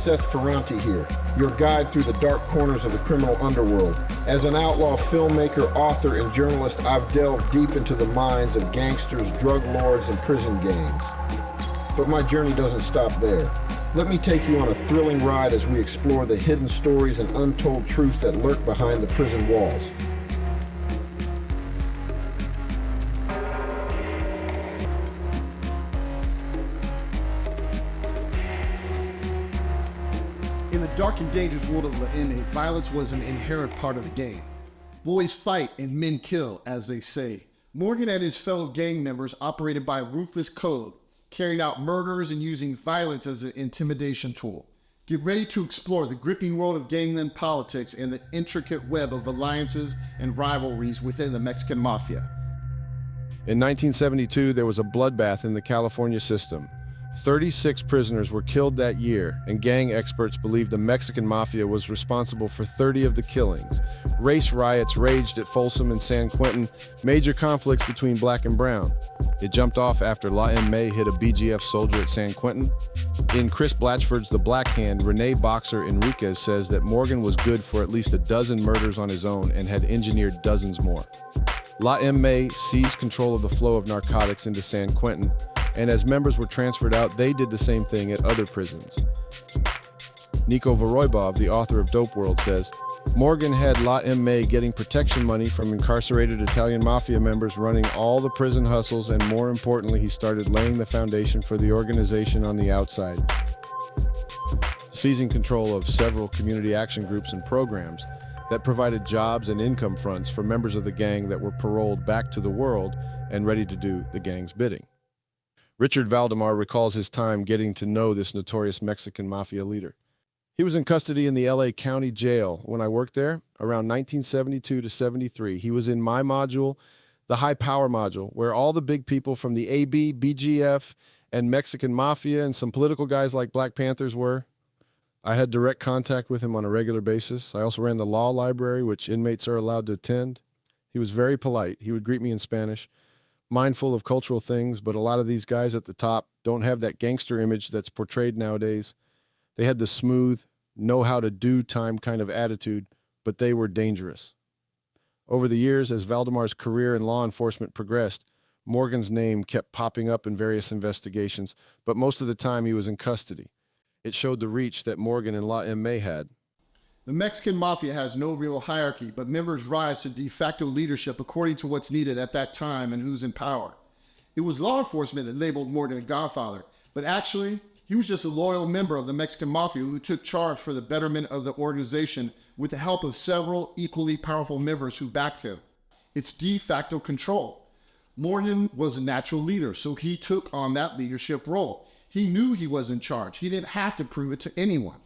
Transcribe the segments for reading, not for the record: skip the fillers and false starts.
Seth Ferranti here, your guide through the dark corners of the criminal underworld. As an outlaw filmmaker, author, and journalist, I've delved deep into the minds of gangsters, drug lords, and prison gangs. But my journey doesn't stop there. Let me take you on a thrilling ride as we explore the hidden stories and untold truths that lurk behind the prison walls. In the dark and dangerous world of La M, violence was an inherent part of the game. Boys fight and men kill, as they say. Morgan and his fellow gang members operated by a ruthless code, carrying out murders and using violence as an intimidation tool. Get ready to explore the gripping world of gangland politics and the intricate web of alliances and rivalries within the Mexican Mafia. In 1972, there was a bloodbath in the California system. 36 prisoners were killed that year, and gang experts believe the Mexican Mafia was responsible for 30 of the killings. Race riots raged at Folsom and San Quentin, major conflicts between black and brown. It jumped off after La M hit a BGF soldier at San Quentin. In Chris Blatchford's The Black Hand, Rene Boxer Enriquez says that Morgan was good for at least a dozen murders on his own and had engineered dozens more. La M seized control of the flow of narcotics into San Quentin, and as members were transferred out, they did the same thing at other prisons. Niko Voroibov, the author of Dope World, says, Morgan had La M getting protection money from incarcerated Italian mafia members running all the prison hustles, and more importantly, he started laying the foundation for the organization on the outside. Seizing control of several community action groups and programs that provided jobs and income fronts for members of the gang that were paroled back to the world and ready to do the gang's bidding. Richard Valdemar recalls his time getting to know this notorious Mexican Mafia leader. He was in custody in the LA County Jail when I worked there, around 1972 to 73. He was in my module, the High Power module, where all the big people from the AB, BGF, and Mexican Mafia and some political guys like Black Panthers were. I had direct contact with him on a regular basis. I also ran the law library, which inmates are allowed to attend. He was very polite. He would greet me in Spanish, mindful of cultural things, but a lot of these guys at the top don't have that gangster image that's portrayed nowadays. They had the smooth, know-how-to-do time kind of attitude, but they were dangerous. Over the years, as Valdemar's career in law enforcement progressed, Morgan's name kept popping up in various investigations, but most of the time he was in custody. It showed the reach that Morgan and La M had. The Mexican Mafia has no real hierarchy, but members rise to de facto leadership according to what's needed at that time and who's in power. It was law enforcement that labeled Morgan a godfather, but actually, he was just a loyal member of the Mexican Mafia who took charge for the betterment of the organization with the help of several equally powerful members who backed him. It's de facto control. Morgan was a natural leader, so he took on that leadership role. He knew he was in charge. He didn't have to prove it to anyone.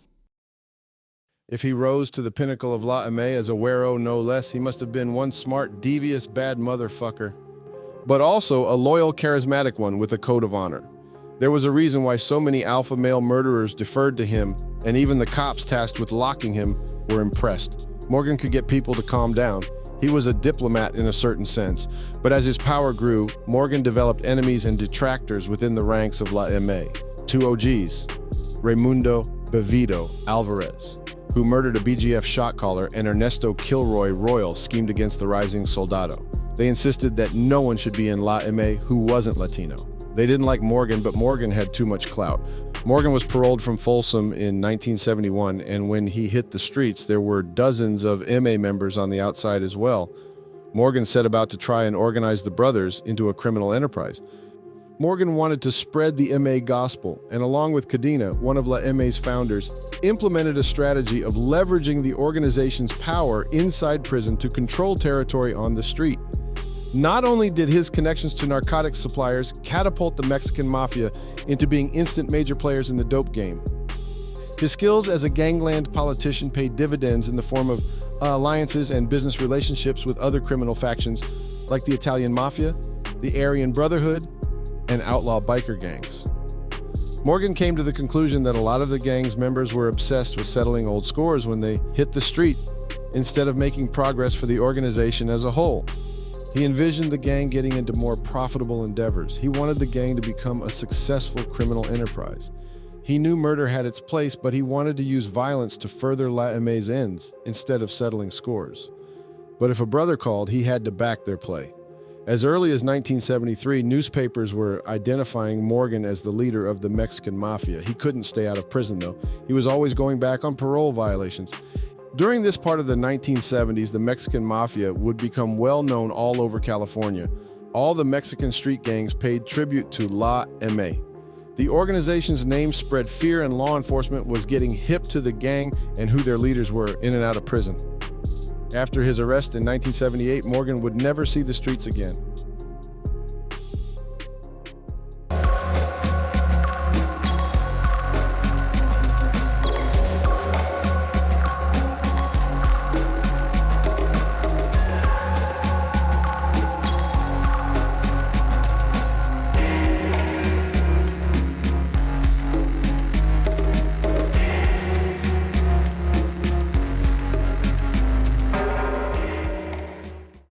If he rose to the pinnacle of La M as a güero no less, he must have been one smart, devious, bad motherfucker, but also a loyal, charismatic one with a code of honor. There was a reason why so many alpha male murderers deferred to him, and even the cops tasked with locking him were impressed. Morgan could get people to calm down. He was a diplomat in a certain sense, but as his power grew, Morgan developed enemies and detractors within the ranks of La M. Two OGs, Raimundo Bevito Alvarez, who murdered a BGF shot caller, and Ernesto Kilroy Royal schemed against the rising soldado. They insisted that no one should be in La M who wasn't Latino. They didn't like Morgan, but Morgan had too much clout. Morgan was paroled from Folsom in 1971, and when he hit the streets, there were dozens of MA members on the outside as well. Morgan set about to try and organize the brothers into a criminal enterprise. Morgan wanted to spread the MA gospel, and along with Cadena, one of La MA's founders, implemented a strategy of leveraging the organization's power inside prison to control territory on the street. Not only did his connections to narcotics suppliers catapult the Mexican Mafia into being instant major players in the dope game, his skills as a gangland politician paid dividends in the form of alliances and business relationships with other criminal factions like the Italian Mafia, the Aryan Brotherhood, and outlaw biker gangs. Morgan came to the conclusion that a lot of the gang's members were obsessed with settling old scores when they hit the street, instead of making progress for the organization as a whole. He envisioned the gang getting into more profitable endeavors. He wanted the gang to become a successful criminal enterprise. He knew murder had its place, but he wanted to use violence to further La Eme's ends instead of settling scores. But if a brother called, he had to back their play. As early as 1973, newspapers were identifying Morgan as the leader of the Mexican Mafia. He couldn't stay out of prison, though. He was always going back on parole violations. During this part of the 1970s, the Mexican Mafia would become well known all over California. All the Mexican street gangs paid tribute to La M. The organization's name spread fear, and law enforcement was getting hip to the gang and who their leaders were in and out of prison. After his arrest in 1978, Morgan would never see the streets again.